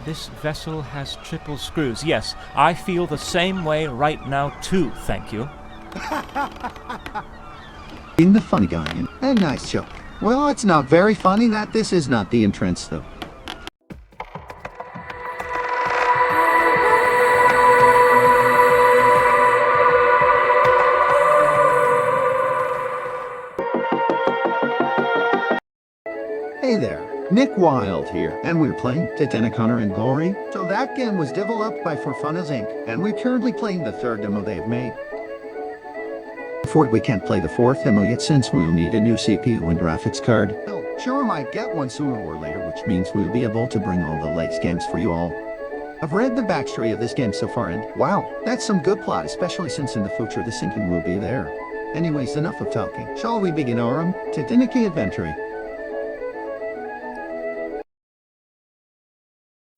This vessel has triple screws. Yes, I feel the same way right now too, thank you. Being the funny guy, a nice joke. Well, it's not very funny that this is not the entrance, though. Hey there, Nick Wilde here, and we're playing Titanic Honor and Glory. So that game was developed by For Funners Inc., and we're currently playing the third demo they've made. We can't play the fourth demo yet since we'll need a new CPU and graphics card. Well, sure, I might get one sooner or later, which means we'll be able to bring all the latest games for you all. I've read the backstory of this game so far, and wow, that's some good plot, especially since in the future the sinking will be there. Anyways, enough of talking. Shall we begin our Titanic adventure?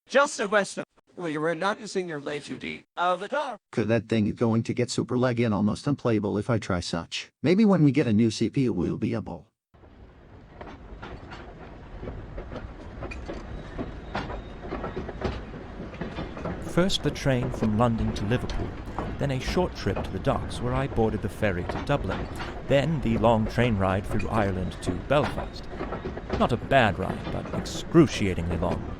Just a question. Well, you were noticing your lay too deep out of the car. Could that thing is going to get super laggy and almost unplayable if I try such. Maybe when we get a new CPU we'll be able. First the train from London to Liverpool, then a short trip to the docks where I boarded the ferry to Dublin, then the long train ride through Ireland to Belfast. Not a bad ride, but excruciatingly long.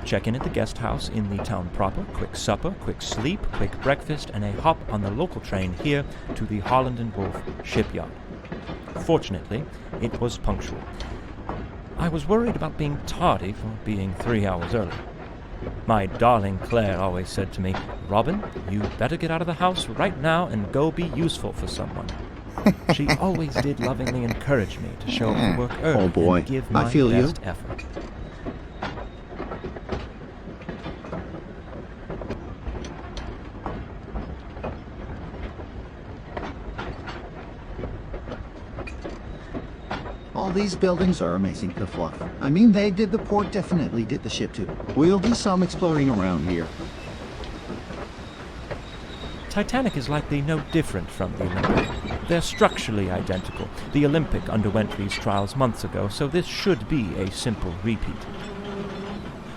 Check in at the guest house in the town proper, quick supper, quick sleep, quick breakfast, and a hop on the local train here to the Holland and Wolff shipyard. Fortunately, it was punctual. I was worried about being tardy for being 3 hours early. My darling Claire always said to me, "Robin, you better get out of the house right now and go be useful for someone." She always did lovingly encourage me to show up for work early Oh boy, and give my I feel best you. effort. All these buildings are amazing to fluff. I mean, they did the port, definitely did the ship too. We'll do some exploring around here. Titanic is likely no different from the Olympic. They're structurally identical. The Olympic underwent these trials months ago, so this should be a simple repeat.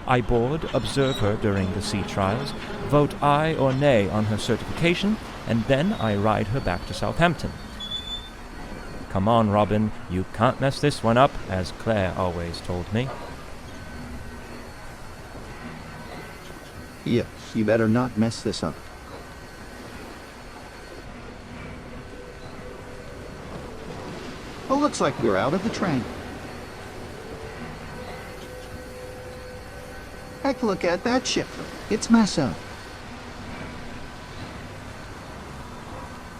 I board, observe her during the sea trials, vote aye or nay on her certification, and then I ride her back to Southampton. Come on, Robin, you can't mess this one up, as Claire always told me. Yeah, you better not mess this up. Oh, looks like we're out of the train. Heck, look at that ship. It's massive.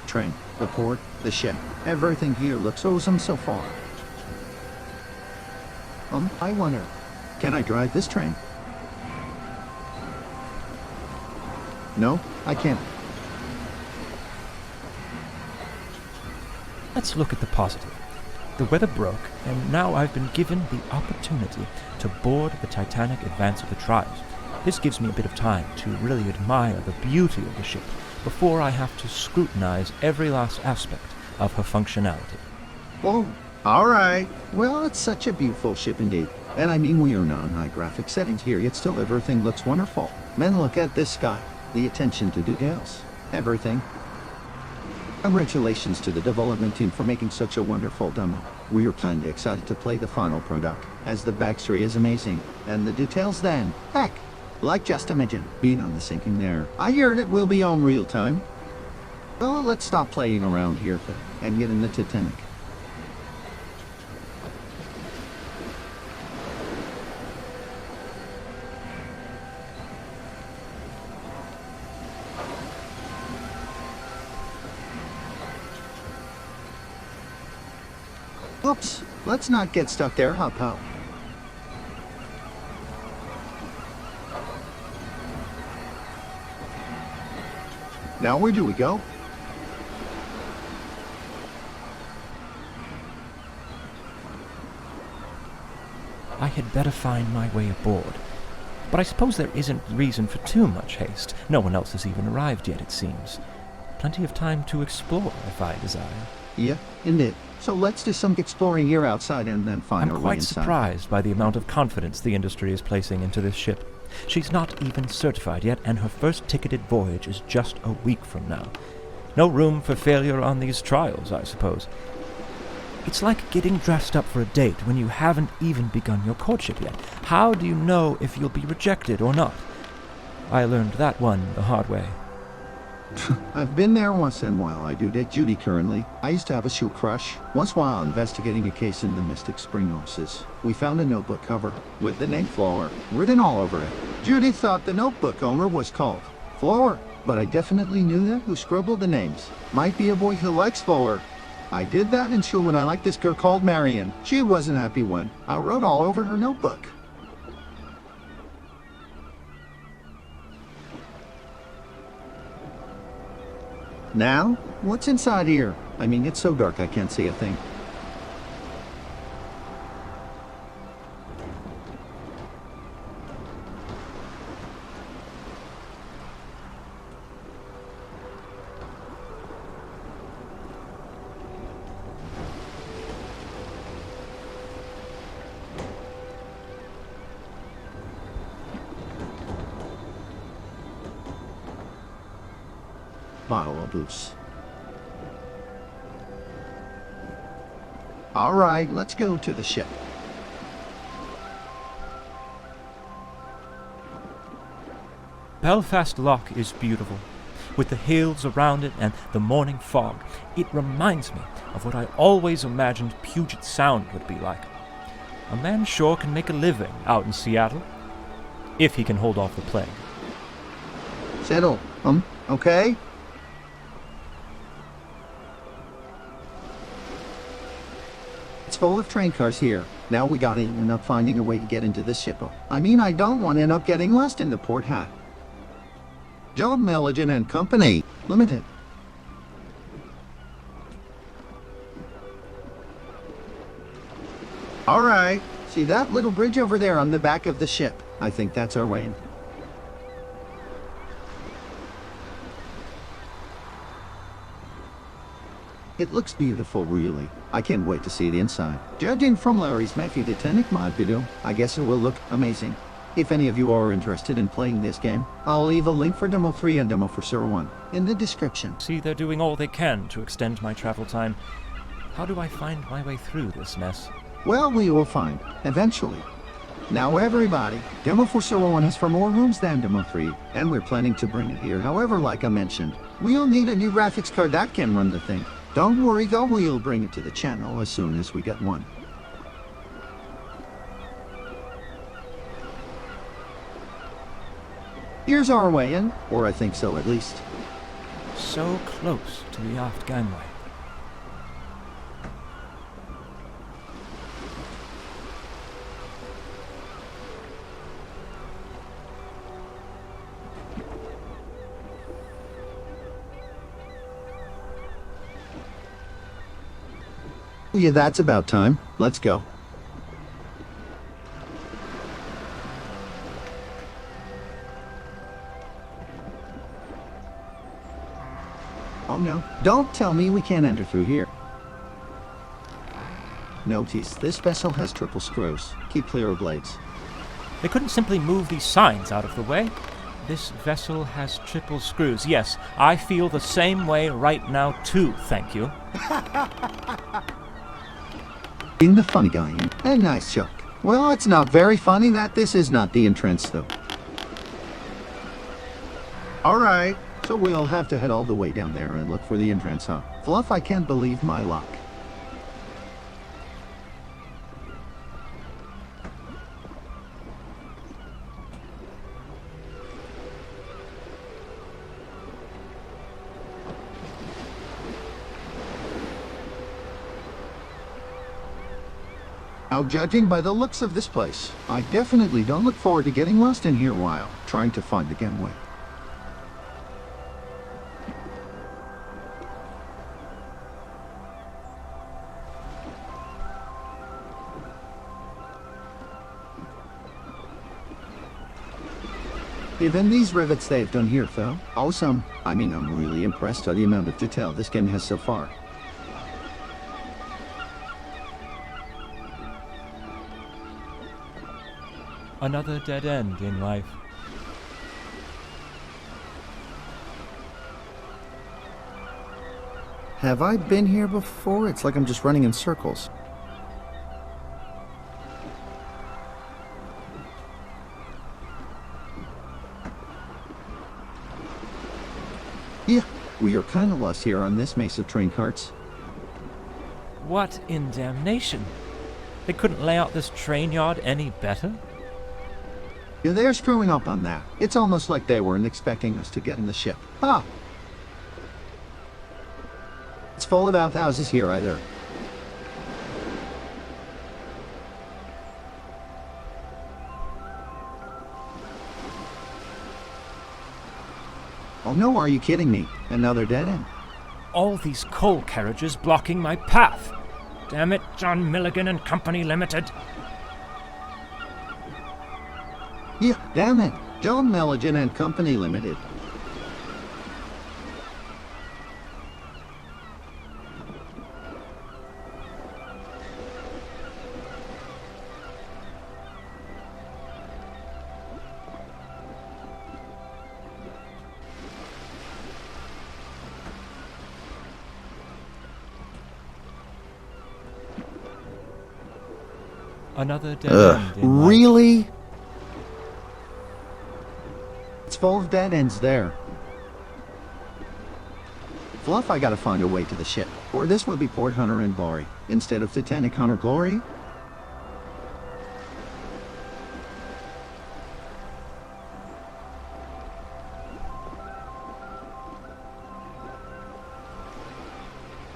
Train, the port, the ship. Everything here looks awesome so far. I wonder, can I drive this train? No, I can't. Let's look at the positive. The weather broke, and now I've been given the opportunity to board the Titanic advance of the trials. This gives me a bit of time to really admire the beauty of the ship before I have to scrutinize every last aspect of her functionality. Oh, alright. Well, it's such a beautiful ship indeed. And I mean, we are not on high graphic settings here, yet still everything looks wonderful. Man, look at this sky. The attention to details. Everything. Congratulations to the development team for making such a wonderful demo. We are kinda excited to play the final product, as the backstory is amazing, and the details then, heck, like just imagine being on the sinking there. I heard it will be on real time. Well, let's stop playing around here and get in the Titanic. Oops, let's not get stuck there, Hop. Now where do we go? I had better find my way aboard. But I suppose there isn't reason for too much haste. No one else has even arrived yet, it seems. Plenty of time to explore, if I desire. Yeah, indeed. So let's do some exploring here outside and then find our I'm way quite inside. surprised by the amount of confidence the industry is placing into this ship. She's not even certified yet, and her first ticketed voyage is just a week from now. No room for failure on these trials, I suppose. It's like getting dressed up for a date when you haven't even begun your courtship yet. How do you know if you'll be rejected or not? I learned that one the hard way. I've been there once in a while. I do date Judy currently. I used to have a shoe crush. Once while investigating a case in the Mystic Spring offices, we found a notebook cover with the name Flower written all over it. Judy thought the notebook owner was called Flower, but I definitely knew that who scribbled the names. Might be a boy who likes Flower. I did that in school when I liked this girl called Marion. She wasn't happy when I wrote all over her notebook. Now? What's inside here? I mean, it's so dark I can't see a thing. Bottle of booze. All right, let's go to the ship. Belfast Loch is beautiful, with the hills around it and the morning fog. It reminds me of what I always imagined Puget Sound would be like. A man sure can make a living out in Seattle, if he can hold off the plague. Settle. Okay? It's full of train cars here. Now we gotta end up finding a way to get into this ship. I mean, I don't want to end up getting lost in the port hat. Job Milligan and Company Limited. All right. See that little bridge over there on the back of the ship? I think that's our way in. It looks beautiful, really. I can't wait to see the inside. Judging from Larry's Matthew Titanic mod video, I guess it will look amazing. If any of you are interested in playing this game, I'll leave a link for Demo 3 and Demo for Server 1 in the description. See, they're doing all they can to extend my travel time. How do I find my way through this mess? Well, we will find, eventually. Now everybody, Demo for Server 1 has 4 more rooms than Demo 3, and we're planning to bring it here. However, like I mentioned, we'll need a new graphics card that can run the thing. Don't worry though, we'll bring it to the channel as soon as we get one. Here's our way in, or I think so at least. So close to the aft gangway. Yeah, that's about time. Let's go. Oh no, don't tell me we can't enter through here. Notice, this vessel has triple screws. Keep clear of blades. They couldn't simply move these signs out of the way. This vessel has triple screws. Yes, I feel the same way right now too, thank you. Being the funny guy, a nice joke. Well, it's not very funny that this is not the entrance though. Alright, so we'll have to head all the way down there and look for the entrance, huh? Fluff, I can't believe my luck. Now, judging by the looks of this place, I definitely don't look forward to getting lost in here while trying to find the getaway. Even these rivets they've done here, though, awesome. I mean, I'm really impressed by the amount of detail this game has so far. Another dead end in life. Have I been here before? It's like I'm just running in circles. Yeah, we are kind of lost here on this maze of train carts. What in damnation? They couldn't lay out this train yard any better? Yeah, they're screwing up on that. It's almost like they weren't expecting us to get in the ship. Ah! It's full of outhouses here either. Oh no, are you kidding me? Another dead end? All these coal carriages blocking my path. Damn it, John Milligan and Company Limited. Yeah, damn it. John Milligan and Company Limited. Another dead end in life. Really? It's full of dead ends there. Fluff, I gotta find a way to the ship. Or this will be Port Honor and Glory, instead of Titanic Honor Glory.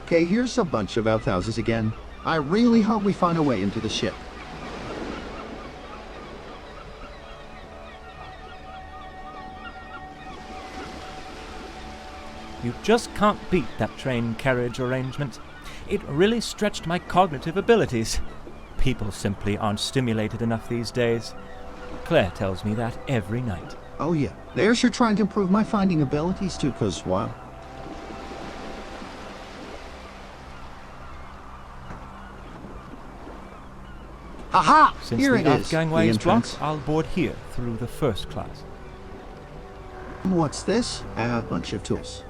Okay, here's a bunch of outhouses again. I really hope we find a way into the ship. You just can't beat that train carriage arrangement. It really stretched my cognitive abilities. People simply aren't stimulated enough these days. Claire tells me that every night. Oh yeah, they're sure trying to improve my finding abilities too, cause wow. Aha! Since Here the it aft is, gangway the is entrance. blocked, I'll board here through the first class. What's this? A bunch of tools.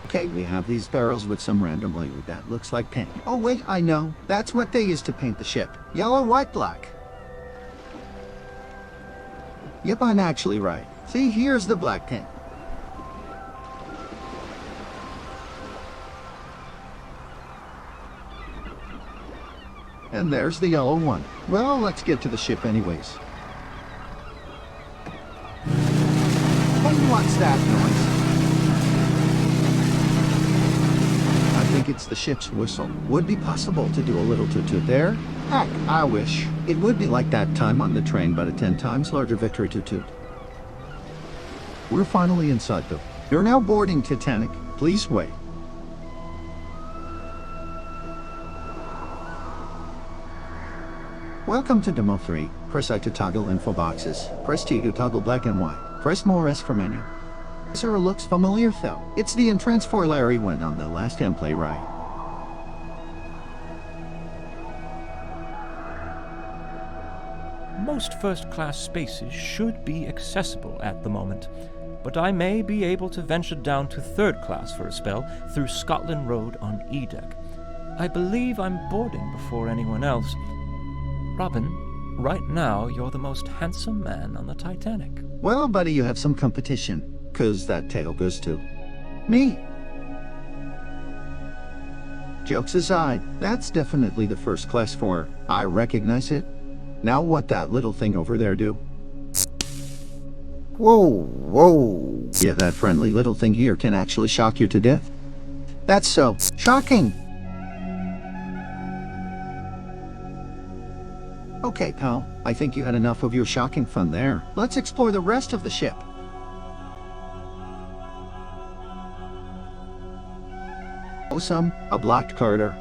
Okay, we have these barrels with some random liquid that looks like paint. Oh wait, I know. That's what they use to paint the ship. Yellow, white, black. Yep, I'm actually right. See, here's the black paint. And there's the yellow one. Well, let's get to the ship anyways. Hey, what's that noise? I think it's the ship's whistle. Would be possible to do a little toot-toot there? Heck, I wish. It would be like that time on the train, but a 10 times larger victory toot-toot. We're finally inside though. You're now boarding Titanic. Please wait. Welcome to Demo 3. Press I to toggle info boxes. Press T to toggle black and white. Press more S for menu. Sir, looks familiar though. It's the entrance for Larry went on the last gameplay ride. Most first-class spaces should be accessible at the moment, but I may be able to venture down to third class for a spell through Scotland Road on E-Deck. I believe I'm boarding before anyone else. Robin, right now you're the most handsome man on the Titanic. Well, buddy, you have some competition. 'Cause that tail goes to me. Jokes aside, that's definitely the first class for. I recognize it. Now what that little thing over there do? Whoa, whoa. Yeah, that friendly little thing here can actually shock you to death. That's so shocking. Okay, pal, I think you had enough of your shocking fun there. Let's explore the rest of the ship. Awesome, a blocked corridor.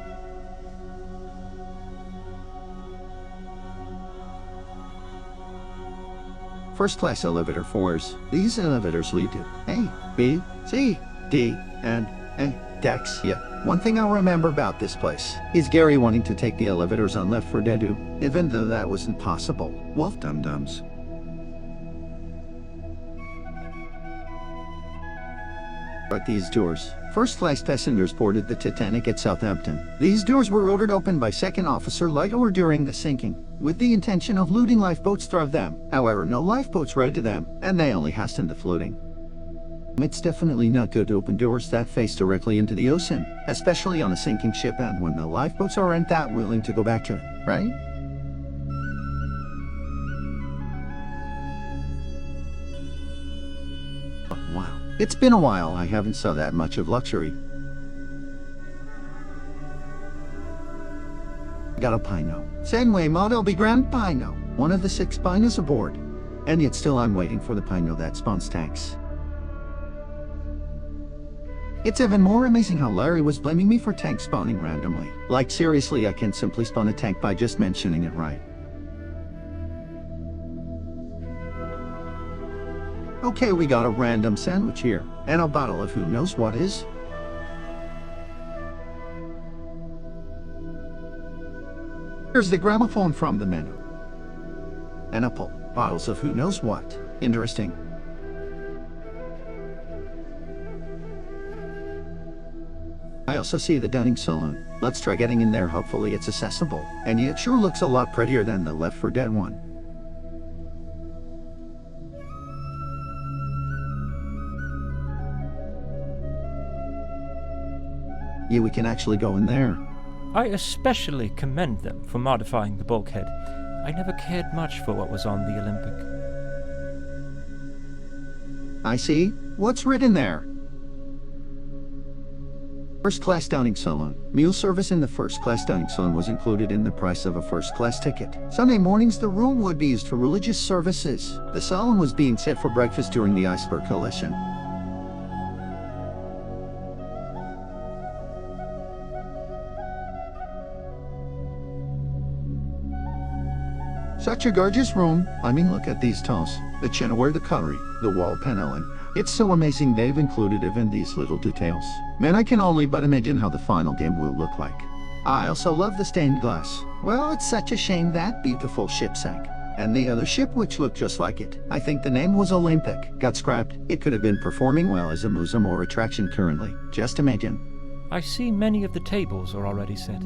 First class elevator 4s. These elevators lead to A, B, C, D, and A. Dex, yeah. One thing I'll remember about this place is Gary wanting to take the elevators on Left 4 Dead 2, even though that wasn't possible. Wolf dum-dums. At these doors, first-class passengers boarded the Titanic at Southampton. These doors were ordered open by Second Officer Lightour during the sinking, with the intention of looting lifeboats through them. However, no lifeboats rode to them, and they only hastened to floating. It's definitely not good to open doors that face directly into the ocean, especially on a sinking ship and when the lifeboats aren't that willing to go back to it, right? Oh, wow. It's been a while I haven't saw that much of luxury. Got a Pino. Sandway Model B Grand Pino. One of the 6 Pinos aboard. And yet still I'm waiting for the Pino that spawns tanks. It's even more amazing how Larry was blaming me for tank spawning randomly. Like seriously, I can simply spawn a tank by just mentioning it, right? Okay, we got a random sandwich here, and a bottle of who knows what is. Here's the gramophone from the menu. An apple, bottles of who knows what. Interesting. I also see the dining saloon. Let's try getting in there, hopefully it's accessible. And it sure looks a lot prettier than the Left 4 Dead one. Yeah, we can actually go in there. I especially commend them for modifying the bulkhead. I never cared much for what was on the Olympic. I see. What's written there? First-class dining saloon. Meal service in the first-class dining saloon was included in the price of a first-class ticket. Sunday mornings the room would be used for religious services. The saloon was being set for breakfast during the iceberg collision. Such a gorgeous room. I mean, look at these tiles. The chinaware, the cutlery, the wall paneling. It's so amazing they've included even these little details. Man, I can only but imagine how the final game will look like. I also love the stained glass. Well, it's such a shame that beautiful ship sank. And the other ship, which looked just like it, I think the name was Olympic, got scrapped. It could have been performing well as a museum or attraction currently. Just imagine. I see many of the tables are already set.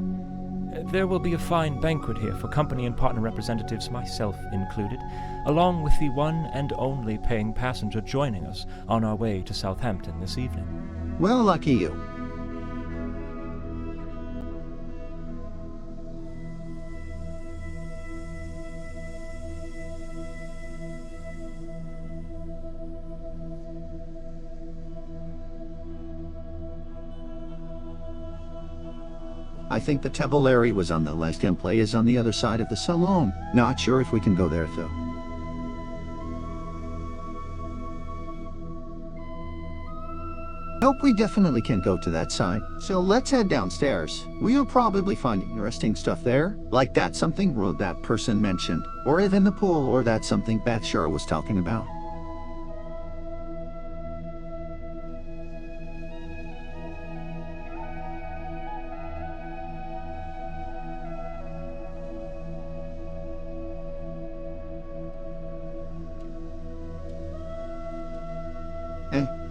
There will be a fine banquet here for company and partner representatives, myself included, along with the one and only paying passenger joining us on our way to Southampton this evening. Well, lucky you. I think the Tavellari was on the last gameplay is on the other side of the saloon. Not sure if we can go there though. Nope, we definitely can't go to that side. So let's head downstairs. We'll probably find interesting stuff there. Like that something road that person mentioned. Or even the pool, or that something Beth Shar was talking about.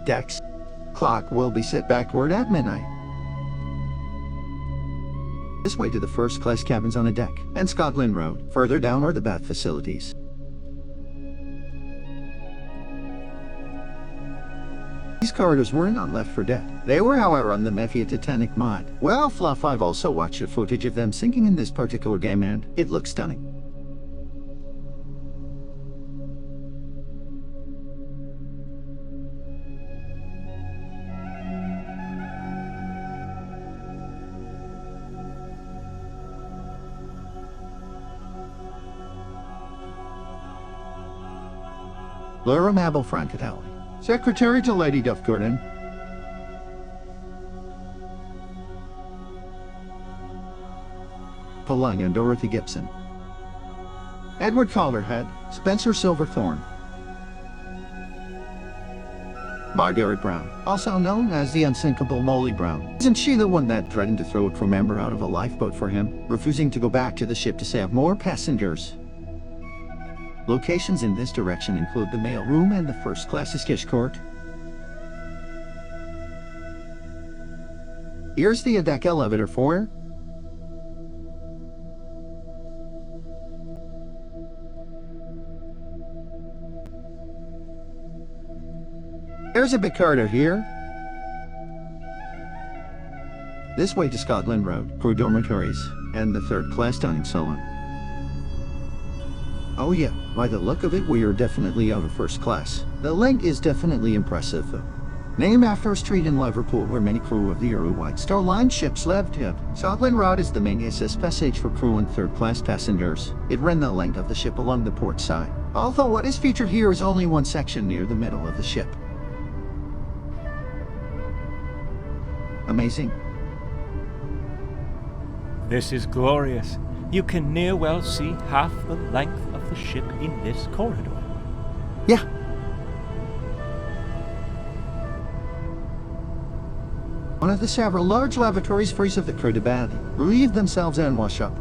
Dex. Clock will be set backward at midnight. This way to the first-class cabins on a deck, and Scotland Road. Further down are the bath facilities. These corridors weren't on Left 4 Dead. They were, however, on the Mafia Titanic mod. Well, Fluff, I've also watched the footage of them sinking in this particular game, and it looks stunning. Laura Mabel Francatelli, Secretary to Lady Duff Gordon. Pauline and Dorothy Gibson. Edward Calderhead, Spencer Silverthorne. Margaret Brown, also known as the unsinkable Molly Brown. Isn't she the one that threatened to throw a crew member out of a lifeboat for him, refusing to go back to the ship to save more passengers? Locations in this direction include the mail room and the first class escape court. Here's the deck elevator for her. There's a big corridor here. This way to Scotland Road, crew dormitories, and the third class dining salon. Oh yeah, by the look of it, we are definitely out of first class. The length is definitely impressive though. Named after a street in Liverpool where many crew of the early White Star Line ships lived. Scotland Road is the main access passage for crew and third class passengers. It ran the length of the ship along the port side, although what is featured here is only one section near the middle of the ship. Amazing. This is glorious. You can near well see half the length of the ship in this corridor. Yeah. One of the several large lavatories frees of the crew to bathe, relieve themselves and wash up.